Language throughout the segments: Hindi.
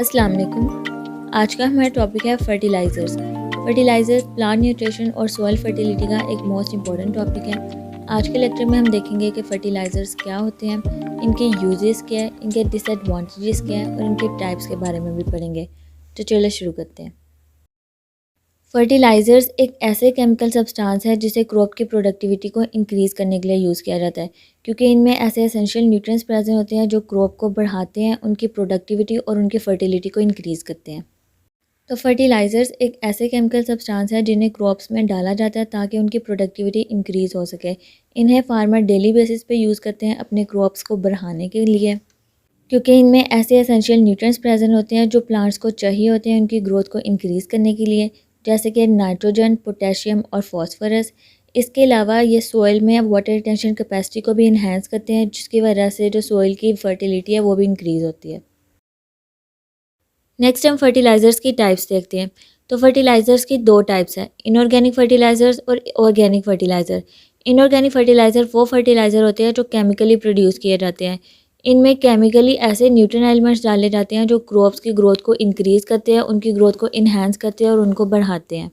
अस्सलाम वालेकुम। आज का हमारा टॉपिक है फर्टिलाइज़र्स। फर्टिलाइज़र्स प्लांट न्यूट्रिशन और सॉइल फर्टिलिटी का एक मोस्ट इम्पॉर्टेंट टॉपिक है। आज के लेक्चर में हम देखेंगे कि फर्टिलाइज़र्स क्या होते हैं, इनके यूजेस क्या है, इनके डिसएडवांटेजेस क्या है और इनके टाइप्स के बारे में भी पढ़ेंगे। तो चलिए शुरू करते हैं। फर्टिलाइज़र्स एक ऐसे केमिकल सब्सटेंस है जिसे क्रॉप की प्रोडक्टिविटी को इंक्रीज़ करने के लिए यूज़ किया जाता है, क्योंकि इनमें ऐसे एसेंशियल न्यूट्रिएंट्स प्रेजेंट होते हैं जो क्रॉप को बढ़ाते हैं, उनकी प्रोडक्टिविटी और उनकी फर्टिलिटी को इंक्रीज़ करते हैं। तो फर्टिलाइज़र्स एक ऐसे केमिकल सब्सटेंस है जिन्हें क्रॉप्स में डाला जाता है ताकि उनकी प्रोडक्टिविटी इंक्रीज़ हो सके। इन्हें फार्मर डेली बेसिस पे यूज़ करते हैं अपने क्रॉप्स को बढ़ाने के लिए, क्योंकि इनमें ऐसे एसेंशियल न्यूट्रिएंट्स प्रेजेंट होते हैं जो प्लांट्स को चाहिए होते हैं उनकी ग्रोथ को इंक्रीज़ करने के लिए, जैसे कि नाइट्रोजन, पोटेशियम और फॉस्फोरस। इसके अलावा ये सॉइल में वाटर रिटेंशन कैपेसिटी को भी इन्हेंस करते हैं, जिसकी वजह से जो सॉइल की फर्टिलिटी है वो भी इंक्रीज़ होती है। नेक्स्ट हम फर्टिलाइज़र्स की टाइप्स देखते हैं। तो फर्टिलाइज़र्स की दो टाइप्स हैं, इनऑर्गेनिक फर्टिलाइज़र्स और ऑर्गेनिक फर्टिलाइज़र। इनऑर्गेनिक फर्टिलाइज़र वो फर्टिलाइज़र होते हैं जो केमिकली प्रोड्यूस किए जाते हैं। इनमें केमिकली ऐसे न्यूट्रिएंट एलिमेंट्स डाले जाते हैं जो क्रॉप्स की ग्रोथ को इंक्रीज़ करते हैं, उनकी ग्रोथ को इन्हांस करते हैं और उनको बढ़ाते हैं।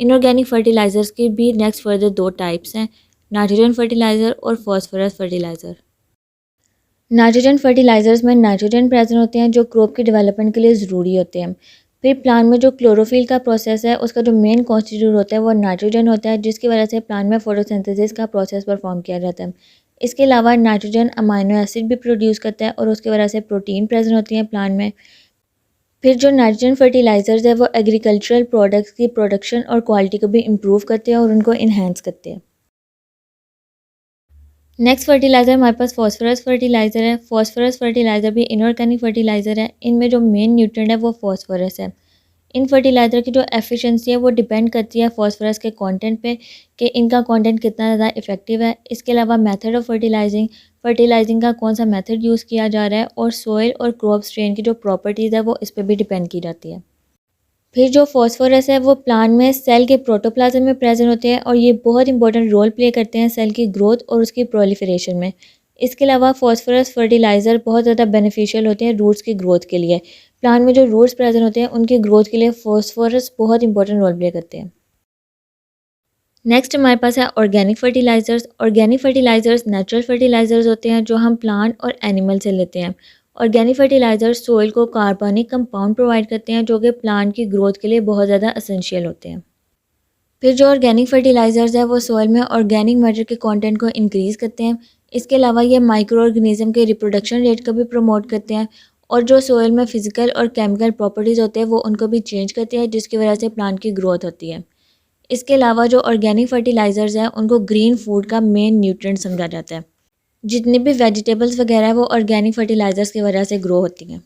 इनऑर्गेनिक फर्टिलाइज़र्स की भी नेक्स्ट फर्दर दो टाइप्स हैं, नाइट्रोजन फर्टिलाइज़र और फॉस्फोरस फर्टिलाइज़र। नाइट्रोजन फर्टिलाइज़र्स में नाइट्रोजन प्रेजेंट होते हैं जो क्रॉप की डेवलपमेंट के लिए ज़रूरी होते हैं। फिर प्लांट में जो क्लोरोफिल का प्रोसेस है उसका जो मेन कॉन्स्टिट्यूट होता है वो नाइट्रोजन होता है, जिसकी वजह से प्लांट में फोटोसिंथेसिस का प्रोसेस परफॉर्म किया जाता है। इसके अलावा नाइट्रोजन अमाइनो एसिड भी प्रोड्यूस करता है और उसकी वजह से प्रोटीन प्रेजेंट होती है प्लांट में। फिर जो नाइट्रोजन फर्टिलाइज़र्स है वो एग्रीकल्चरल प्रोडक्ट्स की प्रोडक्शन और क्वालिटी को भी इम्प्रूव करते हैं और उनको इन्हेंस करते हैं। नेक्स्ट फर्टिलाइज़र हमारे पास फॉस्फोरस फर्टिलाइज़र है। फॉस्फोरस फर्टिलाइज़र भी इनऑर्गेनिक फर्टिलाइज़र है। इनमें जो मेन न्यूट्रिएंट है वो फॉस्फोरस है। इन फर्टिलाइज़र की जो एफिशिएंसी है वो डिपेंड करती है फॉस्फोरस के कंटेंट पे, कि इनका कंटेंट कितना ज़्यादा इफेक्टिव है। इसके अलावा मेथड ऑफ फर्टिलाइजिंग का कौन सा मेथड यूज़ किया जा रहा है और सॉइल और क्रॉप स्ट्रेन की जो प्रॉपर्टीज़ है वो इस पर भी डिपेंड की जाती है। फिर जो फॉस्फोरस है वो प्लांट में सेल के प्रोटोप्लाज्म में प्रेजेंट होते हैं और ये बहुत इंपॉर्टेंट रोल प्ले करते हैं सेल की ग्रोथ और उसकी प्रोलिफरेशन में। इसके अलावा फॉस्फोरस फर्टिलाइज़र बहुत ज़्यादा बेनिफिशियल होते हैं रूट्स की ग्रोथ के लिए। प्लांट में जो रूट्स प्रेजेंट होते हैं उनकी ग्रोथ के लिए फॉस्फोरस बहुत इंपॉर्टेंट रोल प्ले करते हैं। नेक्स्ट हमारे पास है organic fertilisers. Organic fertilisers natural fertilisers होते हैं जो हम प्लांट और एनिमल से लेते हैं। ऑर्गेनिक फर्टिलाइज़र्स सोइल को कार्बनिक कंपाउंड प्रोवाइड करते हैं जो कि प्लांट की ग्रोथ के लिए बहुत ज़्यादा एसेंशियल होते हैं। फिर जो ऑर्गेनिक फर्टिलाइज़र्स है वो सोइल में ऑर्गेनिक मैटर के कंटेंट को इंक्रीज़ करते हैं। इसके अलावा ये माइक्रो ऑर्गेनिज्म के रिप्रोडक्शन रेट को भी प्रमोट करते हैं और जो सोइल में फ़िज़िकल और केमिकल प्रॉपर्टीज़ होते हैं वो उनको भी चेंज करते हैं, जिसकी वजह से प्लांट की ग्रोथ होती है। इसके अलावा जो ऑर्गेनिक फर्टिलाइज़र्स हैं उनको ग्रीन फूड का मेन न्यूट्रिएंट समझा जाता है। जितनी भी वेजिटेबल्स वगैरह है वो ऑर्गेनिक फर्टिलाइज़र्स की वजह से ग्रो होती हैं।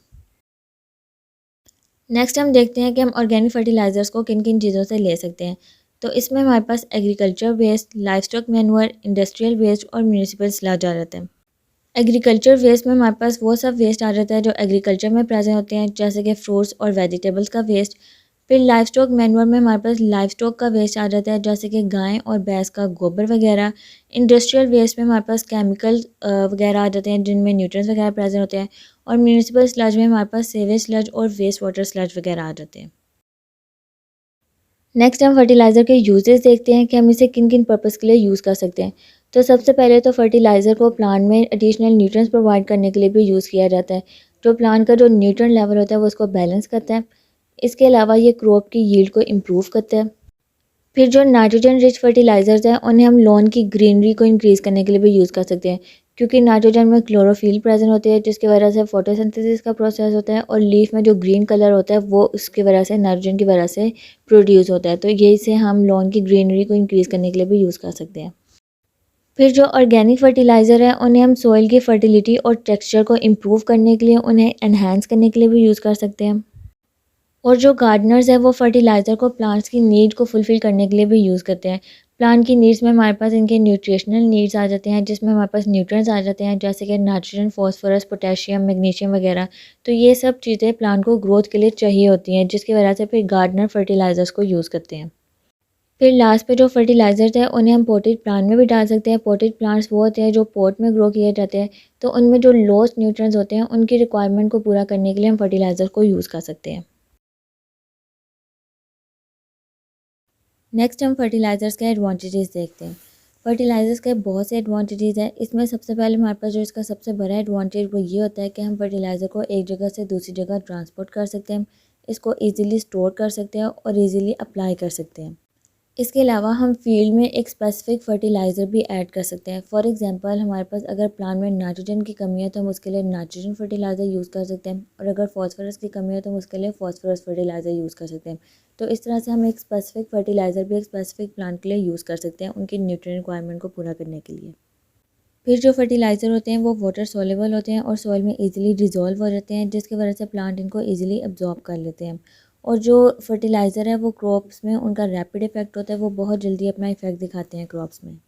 नेक्स्ट हम देखते हैं कि हम ऑर्गेनिक फर्टिलाइज़र्स को किन किन चीज़ों से ले सकते हैं। तो इसमें हमारे पास agriculture waste, livestock manure, industrial waste और म्यूनिसिपल स्लज आ जाते हैं। एग्रीकल्चर वेस्ट में हमारे पास वो सब वेस्ट आ जाता है जो एग्रीकल्चर में प्रेजेंट होते हैं, जैसे कि फ्रूट्स और वेजिटेबल्स का वेस्ट। फिर लाइव स्टॉक मैन्योर में हमारे पास लाइव स्टॉक का वेस्ट आ जाता है, जैसे कि गाय और भैंस का गोबर वगैरह। इंडस्ट्रियल वेस्ट में हमारे पास केमिकल वगैरह आ जाते हैं जिनमें न्यूट्रिएंट्स वगैरह प्रेजेंट होते हैं। और म्यूनिसिपल स्लज में हमारे पास सेवेज स्लज और वेस्ट वाटर स्लज वगैरह आ जाते हैं। नेक्स्ट हम फर्टिलाइज़र के यूजेस देखते हैं कि हम इसे किन किन पर्पज़ के लिए यूज़ कर सकते हैं। तो सबसे पहले तो फर्टिलाइज़र को प्लांट में एडिशनल न्यूट्रिएंट्स प्रोवाइड करने के लिए भी यूज़ किया जाता है। जो प्लांट का जो न्यूट्रिएंट लेवल होता है वो उसको बैलेंस करता है। इसके अलावा ये क्रॉप की यील्ड को इम्प्रूव करता है। फिर जो नाइट्रोजन रिच फर्टिलाइज़र्स हैं उन्हें हम लॉन की ग्रीनरी को इंक्रीज़ करने के लिए भी यूज़ कर सकते हैं, क्योंकि नाइट्रोजन में क्लोरोफिल प्रेजेंट होती है जिसकी वजह से फोटोसिंथेसिस का प्रोसेस होता है और लीफ में जो ग्रीन कलर होता है वो उसकी वजह से नाइट्रोजन की वजह से प्रोड्यूस होता है। तो यही से हम लॉन की ग्रीनरी को इंक्रीज़ करने के लिए भी यूज़ कर सकते हैं। फिर जो ऑर्गेनिक फर्टिलाइज़र है उन्हें हम सॉइल की फर्टिलिटी और टेक्सचर को इम्प्रूव करने के लिए, उन्हें एनहांस करने के लिए भी यूज़ कर सकते हैं। और जो गार्डनर्स है वो फर्टिलाइज़र को प्लांट्स की नीड को फुलफ़िल करने के लिए भी यूज़ करते हैं। प्लांट की नीड्स में हमारे पास इनके न्यूट्रिशनल नीड्स आ जाते हैं, जिसमें हमारे पास न्यूट्रिएंट्स आ जाते हैं जैसे कि नाइट्रोजन, फॉस्फोरस, पोटेशियम, मैग्नीशियम वगैरह। तो ये सब चीज़ें प्लांट को ग्रोथ के लिए चाहिए होती हैं, जिसकी वजह से फिर गार्डनर फर्टिलाइज़र्स को यूज़ करते हैं। फिर लास्ट पे जो फर्टिलाइज़र्स है उन्हें हम पोटेड प्लांट में भी डाल सकते हैं। पोटेड प्लांट्स वो होते हैं जो पॉट में ग्रो किए जाते हैं, तो उनमें जो लोस्ट न्यूट्रिएंट्स होते हैं उनकी रिक्वायरमेंट को पूरा करने के लिए हम फर्टिलाइज़र को यूज़ कर सकते हैं। नेक्स्ट हम फर्टिलाइज़र्स के एडवांटेजेस देखते हैं। फर्टिलाइज़र्स के बहुत से एडवांटेजेस हैं। इसमें सबसे पहले हमारे पास जो इसका सबसे बड़ा एडवांटेज वो ये होता है कि हम फर्टिलाइज़र को एक जगह से दूसरी जगह ट्रांसपोर्ट कर सकते हैं, इसको ईज़िली स्टोर कर सकते हैं और ईज़िली अप्लाई कर सकते हैं। इसके अलावा हम फील्ड में एक स्पेसिफिक फर्टिलाइज़र भी ऐड कर सकते हैं। फॉर एग्जांपल हमारे पास अगर प्लांट में नाइट्रोजन की कमी है तो हम उसके लिए नाइट्रोजन फर्टिलाइज़र यूज़ कर सकते हैं, और अगर फॉस्फोरस की कमी है तो हम उसके लिए फॉस्फोरस फर्टिलाइज़र यूज़ कर सकते हैं। तो इस तरह से हम एक स्पेसिफिक फर्टिलाइज़र भी एक स्पेसिफिक प्लांट के लिए यूज़ कर सकते हैं उनकी न्यूट्रिएंट रिक्वायरमेंट को पूरा करने के लिए। फिर जो फर्टिलाइज़र होते हैं वो वाटर सोल्यूबल होते हैं और सॉइल में इजीली डिज़ोल्व हो जाते हैं, जिसकी वजह से प्लांट इनको इजीली अब्जॉर्ब कर लेते हैं। और जो फर्टिलाइज़र है वो क्रॉप्स में उनका रैपिड इफ़ेक्ट होता है, वो बहुत जल्दी अपना इफ़ेक्ट दिखाते हैं क्रॉप्स में।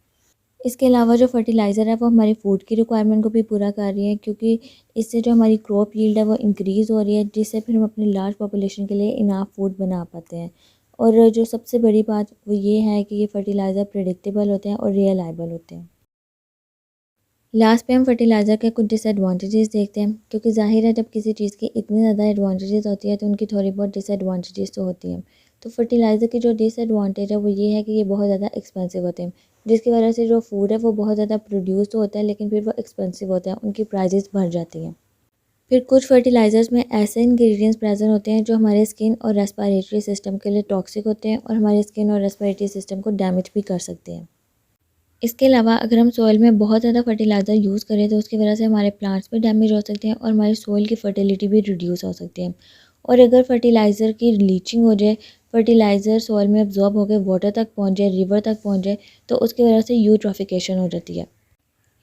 इसके अलावा जो फर्टिलाइज़र है वो हमारी फूड की रिक्वायरमेंट को भी पूरा कर रही है, क्योंकि इससे जो हमारी क्रॉप यील्ड है वो इंक्रीज़ हो रही है, जिससे फिर हम अपनी लार्ज पॉपुलेशन के लिए इनाफ फूड बना पाते हैं। और जो सबसे बड़ी बात वो ये है कि ये फर्टिलाइज़र प्रेडिक्टेबल होते हैं और रिलायबल होते हैं। लास्ट पे हम फर्टिलाइज़र के कुछ डिसएडवांटेजेस देखते हैं, क्योंकि ज़ाहिर है जब किसी चीज़ की इतनी ज़्यादा एडवांटेजेस होती है तो उनकी थोड़ी बहुत डिसएडवांटेजेस तो होती हैं। तो फर्टिलाइज़र की जो डिसएडवांटेज है वो ये है कि ये बहुत ज़्यादा एक्सपेंसिव होते हैं, जिसकी वजह से जो फूड है वो बहुत ज़्यादा प्रोड्यूस तो होता है लेकिन फिर वो एक्सपेंसिव होता है, उनकी प्राइजेस बढ़ जाती हैं। फिर कुछ फर्टिलाइज़र्स में ऐसे इंग्रेडिएंट्स प्रेजेंट होते हैं जो हमारे स्किन और रेस्पिरेटरी सिस्टम के लिए टॉक्सिक होते हैं और हमारे स्किन और रेस्पिरेटरी सिस्टम को डैमेज भी कर सकते हैं। इसके अलावा अगर हम सॉइल में बहुत ज़्यादा फर्टिलाइज़र यूज़ करें तो उसकी वजह से हमारे प्लांट्स भी डैमेज हो सकते हैं और हमारी सॉइल की फर्टिलिटी भी रिड्यूस हो सकती है। और अगर फर्टिलाइज़र की लीचिंग हो जाए, फर्टिलाइज़र सॉइल में अब्जॉर्ब होकर वाटर तक पहुंच जाए, रिवर तक पहुंच जाए, तो उसकी वजह से यूट्रोफिकेशन हो जाती है।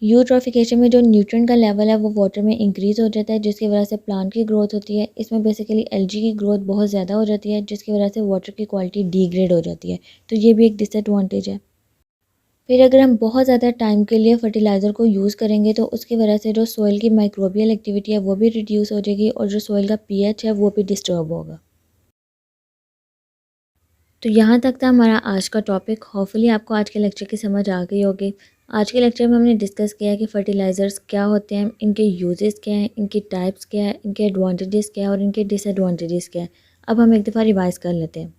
यूट्रोफिकेशन में जो न्यूट्रिएंट का लेवल है वो वाटर में इंक्रीज़ हो जाता है, जिसकी वजह से प्लांट की ग्रोथ होती है। इसमें बेसिकली एल्गी की ग्रोथ बहुत ज़्यादा हो जाती है, जिसकी वजह से वाटर की क्वालिटी डिग्रेड हो जाती है। तो ये भी एक डिसएडवांटेज है। फिर अगर हम बहुत ज़्यादा टाइम के लिए फर्टिलाइज़र को यूज़ करेंगे तो उसकी वजह से जो सॉइल की माइक्रोबियल एक्टिविटी है वो भी रिड्यूस हो जाएगी और जो सॉइल का पीएच है वो भी डिस्टर्ब होगा। तो यहाँ तक था हमारा आज का टॉपिक। होपफुली आपको आज के लेक्चर की समझ आ गई होगी। आज के लेक्चर में हमने डिस्कस किया कि फ़र्टिलाइज़र्स क्या होते हैं, इनके यूजेस क्या हैं, इनकी टाइप्स क्या है, इनके एडवांटेजेस क्या है और इनके डिसएडवांटेजेस क्या है। अब हम एक दफ़ा रिवाइज़ कर लेते हैं।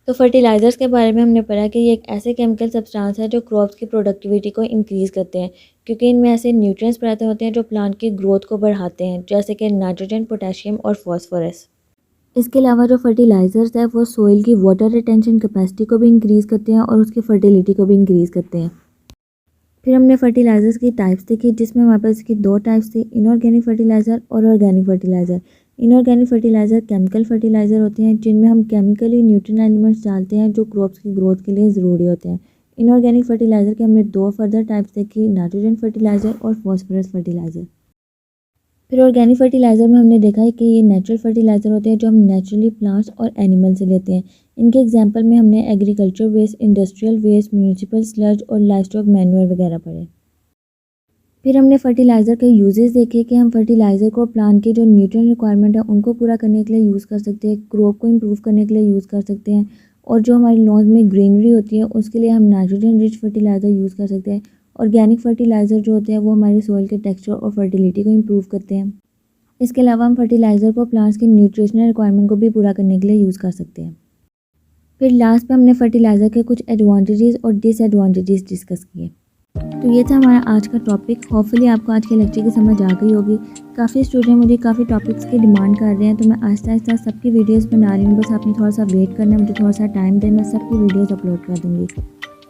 तो फर्टिलाइज़र्स के बारे में हमने पढ़ा कि ये एक ऐसे केमिकल सब्सटेंस है जो क्रॉप्स की प्रोडक्टिविटी को इंक्रीज़ करते हैं, क्योंकि इनमें ऐसे न्यूट्रिएंट्स प्रेजेंट होते हैं जो प्लांट की ग्रोथ को बढ़ाते हैं, जैसे कि नाइट्रोजन, पोटेशियम और फॉस्फोरस। इसके अलावा जो फर्टिलाइज़र्स है वो सॉइल की वाटर रिटेंशन कैपेसिटी को भी इंक्रीज़ करते हैं और उसकी फर्टिलिटी को भी इंक्रीज़ करते हैं। फिर हमने फर्टिलाइज़र्स की टाइप्स देखी, जिसमें हमारे पास इसकी दो टाइप्स थी, इनऑर्गेनिक फर्टिलाइज़र और organic fertiliser. Inorganic fertiliser chemical fertiliser होते हैं जिनमें हम केमिकली न्यूट्रिएंट एलिमेंट्स डालते हैं जो क्रॉप्स की ग्रोथ के लिए ज़रूरी होते हैं। इनऑर्गेनिक फर्टिलाइज़र के हमने दो फर्दर टाइप्स देखी, नाइट्रोजन फर्टिलाइज़र और फॉस्फोरस फर्टिलाइज़र। फिर ऑर्गेनिक फर्टिलाइज़र में हमने देखा है कि ये नेचुरल फर्टिलाइज़र होते हैं जो हम नेचुरली प्लांट्स और एनिमल से लेते हैं। इनके एग्जांपल में हमने agriculture waste, industrial waste, municipal sludge और लाइवस्टॉक मैन्योर वगैरह पढ़े। फिर हमने फर्टिलाइज़र के यूजेस देखे कि हम फर्टिलाइज़र को प्लांट की जो न्यूट्रिएंट रिक्वायरमेंट है उनको पूरा करने के लिए यूज़ कर सकते हैं, क्रॉप को इम्प्रूव करने के लिए यूज़ कर सकते हैं, और जो हमारी लॉन्स में ग्रीनरी होती है उसके लिए हम नाइट्रोजन रिच फर्टिलाइज़र यूज़ कर सकते हैं। ऑर्गेनिक फर्टिलाइज़र जो होते हैं वो हमारे सॉइल के टेक्सचर और फर्टिलिटी को इम्प्रूव करते हैं। इसके अलावा हम फर्टिलाइज़र को प्लांट्स की न्यूट्रिशनल रिक्वायरमेंट को भी पूरा करने के लिए यूज़ कर सकते हैं। फिर लास्ट में हमने फर्टिलाइज़र के कुछ एडवांटेजेस और डिसएडवांटेजेस डिस्कस किए। तो ये था हमारा आज का टॉपिक। होपफुली आपको आज के लेक्चर की समझ आ गई होगी। काफ़ी स्टूडेंट मुझे काफ़ी टॉपिक्स की डिमांड कर रहे हैं, तो मैं आहिस्ता आहिस्ता सबकी वीडियोस बना रही हूँ। बस आपने थोड़ा सा वेट करना है, मुझे थोड़ा सा टाइम दें, मैं सबकी वीडियोस अपलोड कर दूँगी।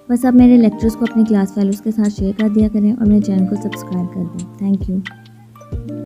बस आप मेरे लेक्चर्स को अपनी क्लास फेलोज़ के साथ शेयर कर दिया करें और मेरे चैनल को सब्सक्राइब कर दें। Thank you.